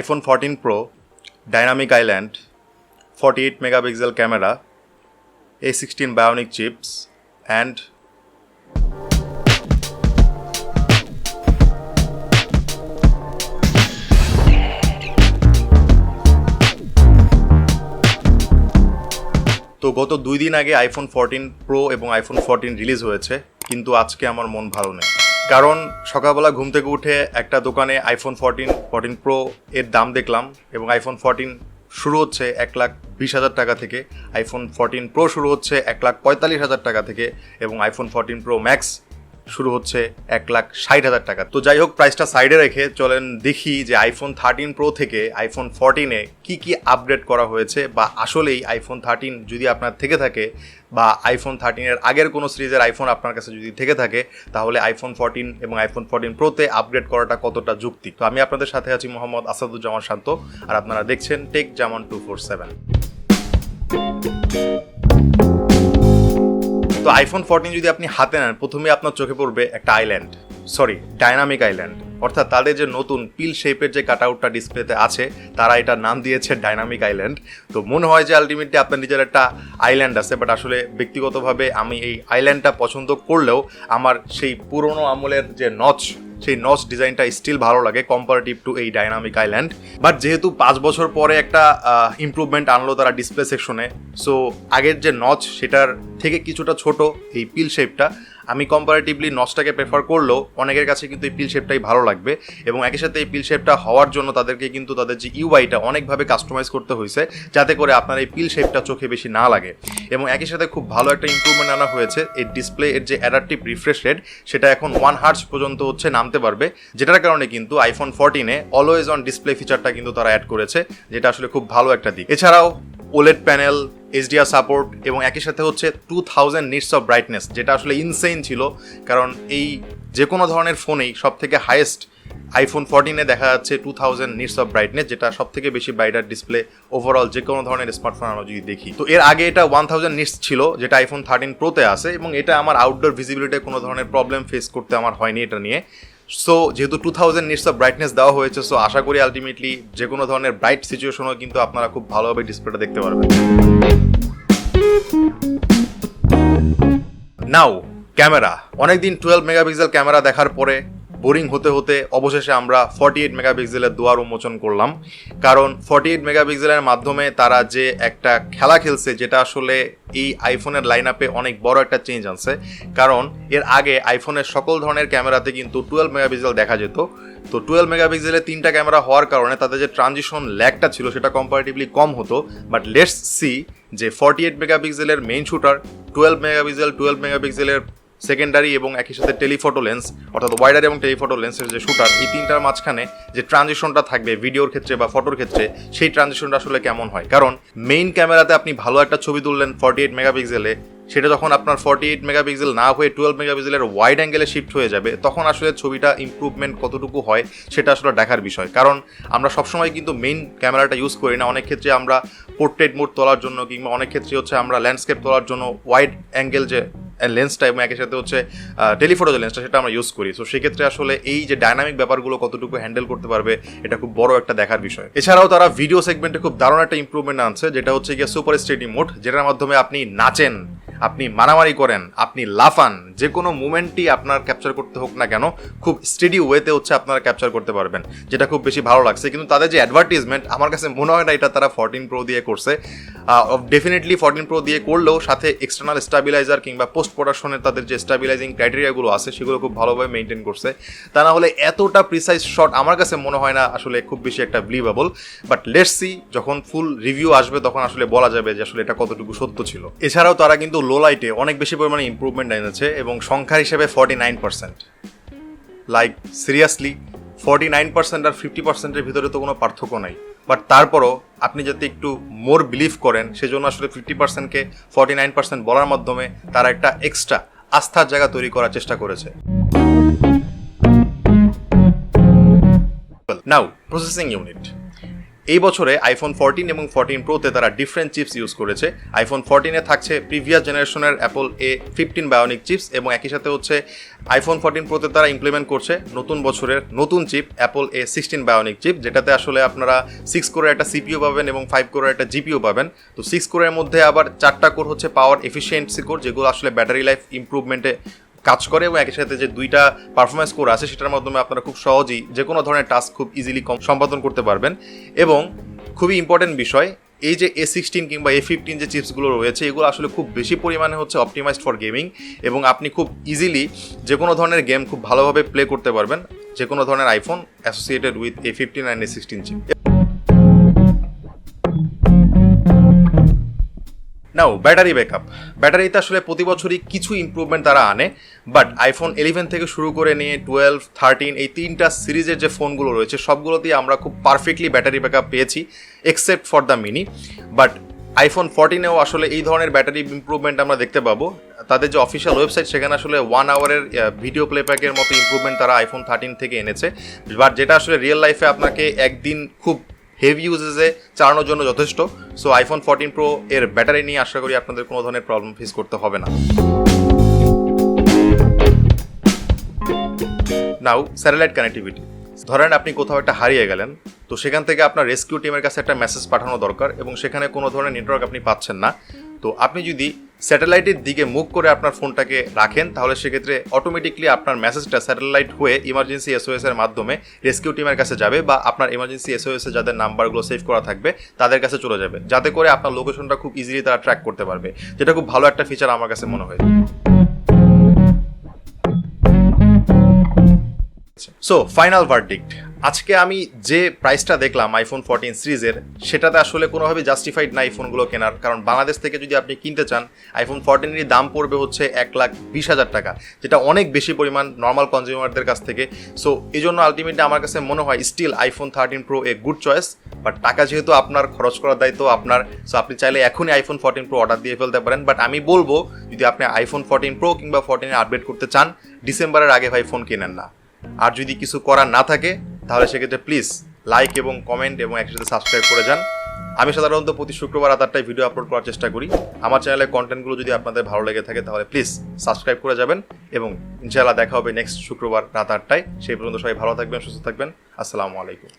iPhone 14 Pro, Dynamic Island, 48 megapixel camera, A16 Bionic chips, and তো গত 2 দিন আগে iPhone 14 Pro এবং iPhone 14 রিলিজ হয়েছে, কিন্তু আজকে আমার মন ভালো নেই। কারণ সকালবেলা ঘুম থেকে উঠে একটা দোকানে iPhone 14 Pro এর দাম দেখলাম এবং iPhone 14 শুরু হচ্ছে 1,20,000 টাকা থেকে, iPhone 14 Pro শুরু হচ্ছে 1,45,000 টাকা থেকে এবং iPhone 14 Pro Max শুরু হচ্ছে 1,60,000 টাকা। তো যাই হোক, প্রাইসটা সাইডে রেখে চলেন দেখি যে iPhone 13 Pro থেকে iPhone 14-এ কি আপগ্রেড করা হয়েছে, বা আসলেই iPhone 13 যদি আপনার থেকে থাকে বা iPhone 13-এর আগের কোনো সিরিজের আইফোন আপনার কাছে যদি থেকে থাকে, তাহলে iPhone 14 এবং iPhone 14 Pro-তে আপগ্রেড করাটা কতটা যুক্তি। তো আমি আপনাদের সাথে আছি মোহাম্মদ আসাদুজ্জামান শান্ত, আর আপনারা দেখছেন টেক জামান 247। তো iPhone 14 যদি আপনি হাতে নেন, প্রথমে আপনার চোখে পড়বে একটা ডাইনামিক আইল্যান্ড, অর্থাৎ তাদের যে নতুন পিল শেপের যে কাটআউটটা ডিসপ্লেতে আছে, তারা এটার নাম দিয়েছে ডাইনামিক আইল্যান্ড। তো মনে হয় যে আলটিমেটলি আপনার নিজের একটা আইল্যান্ড আছে, বাট আসলে ব্যক্তিগতভাবে আমি এই আইল্যান্ডটা পছন্দ করলেও আমার সেই পুরনো আমলের যে সেই নচ ডিজাইনটা স্টিল ভালো লাগে কম্পারেটিভ টু এই ডাইনামিক আইল্যান্ড। বাট যেহেতু 5 বছর পরে একটা ইমপ্রুভমেন্ট আনলো তারা ডিসপ্লে সেকশনে, সো আগের যে নচ সেটার থেকে কিছুটা ছোট এই পিল শেপটা, আমি কম্পারেটিভলি নচটাকে প্রেফার করলেও অনেকের কাছে কিন্তু এই পিল শেপটাই ভালো লাগবে। এবং একই সাথে এই পিল শেপটা হওয়ার জন্য তাদেরকে কিন্তু তাদের যে ইউআইটা অনেকভাবে কাস্টমাইজ করতে হয়েছে, যাতে করে আপনার এই পিল শেপটা চোখে বেশি না লাগে। এবং একই সাথে খুব ভালো একটা ইমপ্রুভমেন্ট আনা হয়েছে, এই ডিসপ্লে এর যে অ্যাডাপটিভ রিফ্রেশ রেট সেটা এখন 1 হার্টজ পর্যন্ত নামতে পারবে, যেটার কারণে কিন্তু iPhone 14-এ অলওয়েজ অন ডিসপ্লে ফিচারটা কিন্তু তারা অ্যাড করেছে, যেটা আসলে খুব ভালো একটা দিক। এছাড়াও OLED প্যানেল, HDR সাপোর্ট এবং একই সাথে 2000 নিটস অফ ব্রাইটনেস, যেটা আসলে ইনসেইন ছিল। কারণ এই যে কোনো ধরনের ফোনেই সব থেকে হাইয়েস্ট iPhone 14-এ দেখা যাচ্ছে 2000 নিটস অফ ব্রাইটনেস, যেটা সব থেকে বেশি ব্রাইটার ডিসপ্লে ওভারঅল যে কোনো ধরনের স্মার্টফোন আমরা যদি দেখি। তো এর আগে এটা 1000 নিটস ছিল, যেটা iPhone 13 Pro-তে আছে, এবং এটা আমার আউটডোর ভিজিবিলিটিতে কোনো ধরনের প্রবলেম ফেস করতে আমার হয়নি এটা নিয়ে। সো যেহেতু 2000 নিটস অফ ব্রাইটনেস দেওয়া হয়েছে, সো আশা করি আলটিমেটলি যে কোনো ধরনের ব্রাইট সিচুয়েশনও কিন্তু আপনারা খুব ভালোভাবে ডিসপ্লেটা দেখতে পারবেন। নাও ক্যামেরা, অনেকদিন 12 মেগাপিক্সেল ক্যামেরা দেখার পরে বোরিং হতে অবশেষে আমরা 48 মেগাপিক্সেলের দুয়ার উন্মোচন করলাম। কারণ 48 মেগাপিক্সেলের মাধ্যমে তারা যে একটা খেলা খেলছে, যেটা আসলে এই আইফোনের লাইন আপে অনেক বড় একটা চেঞ্জ আনছে। কারণ এর আগে আইফোনের সকল ধরনের ক্যামেরাতে কিন্তু 12 মেগাপিক্সেল দেখা যেত। তো 12 মেগাপিক্সেলের 3টা ক্যামেরা হওয়ার কারণে তাদের যে ট্রানজিশন ল্যাগটা ছিল সেটা কম্পারেটিভলি কম হতো। বাট লেটস সি যে 48 মেগাপিক্সেলের মেইন শুটার, 12 মেগাপিক্সেলের সেকেন্ডারি এবং একই সাথে টেলিফটো লেন্স, অর্থাৎ ওয়াইডার এবং টেলিফটো লেন্সের যে শুটার, এই 3টার মাঝখানে যে ট্রানজিশনটা থাকবে ভিডিওর ক্ষেত্রে বা ফটোর ক্ষেত্রে, সেই ট্রানজিশনটা আসলে কেমন হয়। কারণ মেইন ক্যামেরাতে আপনি ভালো একটা ছবি তুললেন 48 মেগাপিক্সেলে, সেটা যখন আপনার 48 মেগাপিক্সেল না হয়ে 12 মেগাপিক্সেলের ওয়াইড অ্যাঙ্গেলে শিফট হয়ে যাবে, তখন আসলে ছবিটা ইমপ্রুভমেন্ট কতটুকু হয় সেটা আসলে দেখার বিষয়। কারণ আমরা সবসময় কিন্তু মেইন ক্যামেরাটা ইউজ করি না, অনেক ক্ষেত্রে আমরা পোর্ট্রেট মোড তোলার জন্য কিংবা অনেক ক্ষেত্রে আমরা ল্যান্ডস্কেপ তোলার জন্য ওয়াইড অ্যাঙ্গেল যে লেন্সটা এবং একই সাথে টেলিফটো যে লেন্সটা সেটা আমরা ইউজ করি। সো সেক্ষেত্রে আসলে এই যে ডাইনামিক ব্যাপারগুলো কতটুকু হ্যান্ডেল করতে পারবে, এটা খুব বড় একটা দেখার বিষয়। এছাড়াও তারা ভিডিও সেগমেন্টে খুব দারুণ একটা ইমপ্রুভমেন্ট আনছে, যেটা গিয়ে সুপার স্টেডি মোড, যেটার মাধ্যমে আপনি নাচেন, আপনি মারামারি করেন, আপনি লাফান, যে কোনো মুভমেন্টই আপনার ক্যাপচার করতে হোক না কেন, খুব স্টেডি ওয়েতে আপনারা ক্যাপচার করতে পারবেন, যেটা খুব বেশি ভালো লাগছে। কিন্তু তাদের যে অ্যাডভার্টিজমেন্ট, আমার কাছে মনে হয় না এটা তারা 14 Pro দিয়ে করছে। ডেফিনেটলি 14 Pro দিয়ে করলেও সাথে এক্সটার্নাল স্টাবিলাইজার কিংবা পোস্ট প্রোডাকশনের তাদের যে স্টাবিলাইজিং ক্রাইটেরিয়াগুলো আছে সেগুলো খুব ভালোভাবে মেনটেন করছে। তা না হলে এতটা প্রিসাইজ শট আমার কাছে মনে হয় না আসলে খুব বেশি একটা বিলিভেবল। বাট লেটস সি, যখন ফুল রিভিউ আসবে তখন আসলে বলা যাবে যে আসলে এটা কতটুকু সত্য ছিল। এছাড়াও তারা কিন্তু লো লাইটে অনেক বেশি পরিমাণে ইমপ্রুভমেন্ট এনেছে এবং সংখ্যার হিসেবে 49%। লাইক সিরিয়াসলি 49% আর 50%-এর ভিতরে তো কোনো পার্থক্য নাই। বাট তারপরও আপনি যাতে একটু মোর বিলিভ করেন, সেজন্য আসলে 50%কে 49% বলার মাধ্যমে তারা একটা এক্সট্রা আস্থার জায়গা তৈরি করার চেষ্টা করেছে। নাও প্রসেসিং ইউনিট, এই বছরে আইফোন 14 এবং 14 প্রোতে তারা ডিফারেন্ট চিপস ইউজ করেছে। আইফোন 14-এ থাকছে প্রিভিয়াস জেনারেশনের অ্যাপল A15 বায়োনিক চিপস এবং একই সাথে হচ্ছে আইফোন 14 প্রোতে তারা ইমপ্লিমেন্ট করছে নতুন বছরের নতুন chip Apple A16 bionic chip, যেটাতে আসলে আপনারা 6 কোরের একটা সিপিইউ পাবেন এবং 5 কোরের একটা জিপিইউ পাবেন। তো 6 কোরের মধ্যে আবার 4টা কোর হচ্ছে পাওয়ার এফিসিয়েন্সি কোর, যেগুলো আসলে ব্যাটারি লাইফ ইমপ্রুভমেন্টে কাজ করে এবং একই সাথে যে 2টা পারফরমেন্স কোর আছে সেটার মাধ্যমে আপনারা খুব সহজেই যে কোনো ধরনের টাস্ক খুব ইজিলি সম্পাদন করতে পারবেন। এবং খুবই ইম্পর্টেন্ট বিষয়, এই যে A16 কিংবা A15 যে চিপসগুলো রয়েছে এগুলো আসলে খুব বেশি পরিমাণে হচ্ছে অপটিমাইজড ফর গেমিং এবং আপনি খুব ইজিলি যে কোনো ধরনের গেম খুব ভালোভাবে প্লে করতে পারবেন যে কোনো ধরনের iPhone associated with A15 and A16 chip. Now battery backup, ব্যাটারিতে আসলে প্রতি বছরই কিছু ইমপ্রুভমেন্ট তারা আনে, বাট আইফোন 11 থেকে শুরু করে নিয়ে 12, 13 এই 3টা সিরিজের যে ফোনগুলো রয়েছে সবগুলোতেই আমরা খুব পারফেক্টলি ব্যাটারি ব্যাকআপ পেয়েছি except for the mini. But iPhone 14-এও আসলে এই ধরনের ব্যাটারি ইমপ্রুভমেন্ট আমরা দেখতে পাবো। তাদের যে অফিসিয়াল ওয়েবসাইট সেখানে আসলে 1 আওয়ারের ভিডিও প্লেব্যাকের মতো ইমপ্রুভমেন্ট তারা আইফোন 13 থেকে এনেছে, বাট যেটা আসলে রিয়েল লাইফে আপনাকে একদিন খুব হেভি ইউজেসে চালানোর জন্য যথেষ্ট। সো আইফোন 14 প্রো এর ব্যাটারি নিয়ে আশা করি আপনাদের কোনো ধরনের প্রবলেম ফেস করতে হবে না। নাও স্যাটেলাইট কানেক্টিভিটি, ধরেন আপনি কোথাও একটা হারিয়ে গেলেন, তো সেখান থেকে আপনার রেস্কিউ টিমের কাছে একটা মেসেজ পাঠানো দরকার এবং সেখানে কোনো ধরনের নেটওয়ার্ক আপনি পাচ্ছেন না। তো আপনি যদি স্যাটেলাইটের দিকে মুভ করে আপনার ফোনটাকে রাখেন তাহলে সেক্ষেত্রে অটোমেটিকলি আপনার মেসেজটা স্যাটেলাইট হয়ে ইমার্জেন্সি এসওএস এর মাধ্যমে রেস্কিউ টিমের কাছে যাবে বা আপনার ইমার্জেন্সি এসওএস এ যাদের নাম্বারগুলো সেভ করা থাকবে তাদের কাছে চলে যাবে, যাতে করে আপনার লোকেশনটা খুব ইজিলি তারা ট্র্যাক করতে পারবে, যেটা খুব ভালো একটা ফিচার আমার কাছে মনে হয়। সো ফাইনাল ভার্ডিক্ট, আজকে আমি যে প্রাইসটা দেখলাম আইফোন 14 সিরিজের সেটাতে আসলে কোনোভাবে জাস্টিফাইড না এই ফোনগুলো কেনার, কারণ বাংলাদেশ থেকে যদি আপনি কিনতে চান আইফোন 14-এর দাম পড়বে হচ্ছে 1,20,000 টাকা, যেটা অনেক বেশি পরিমাণ নর্মাল কনজিউমারদের কাছ থেকে। সো এই জন্য আলটিমেটলি আমার কাছে মনে হয় still iPhone 13 pro a good choice, but টাকা যেহেতু আপনার খরচ করার দায়িত্ব আপনার, সো আপনি চাইলে এখনই আইফোন 14 প্রো অর্ডার দিয়ে ফেলতে পারেন। বাট আমি বলবো যদি আপনি আইফোন 14 প্রো কিংবা 14 আপডেট করতে চান ডিসেম্বরের আগে ভাই ফোন কেনেন না। আর যদি কিছু করার না থাকে তাহলে সেক্ষেত্রে প্লিজ লাইক এবং কমেন্ট এবং একসাথে সাবস্ক্রাইব করে যান। আমি সাধারণত প্রতি শুক্রবার 8টায় ভিডিও আপলোড করার চেষ্টা করি। আমার চ্যানেলের কন্টেন্টগুলো যদি আপনাদের ভালো লেগে থাকে তাহলে প্লিজ সাবস্ক্রাইব করে যাবেন এবং ইনশাআল্লাহ দেখা হবে নেক্সট শুক্রবার রাত 8টায়। সেই পর্যন্ত সবাই ভালো থাকবেন, সুস্থ থাকবেন। আসসালামু আলাইকুম।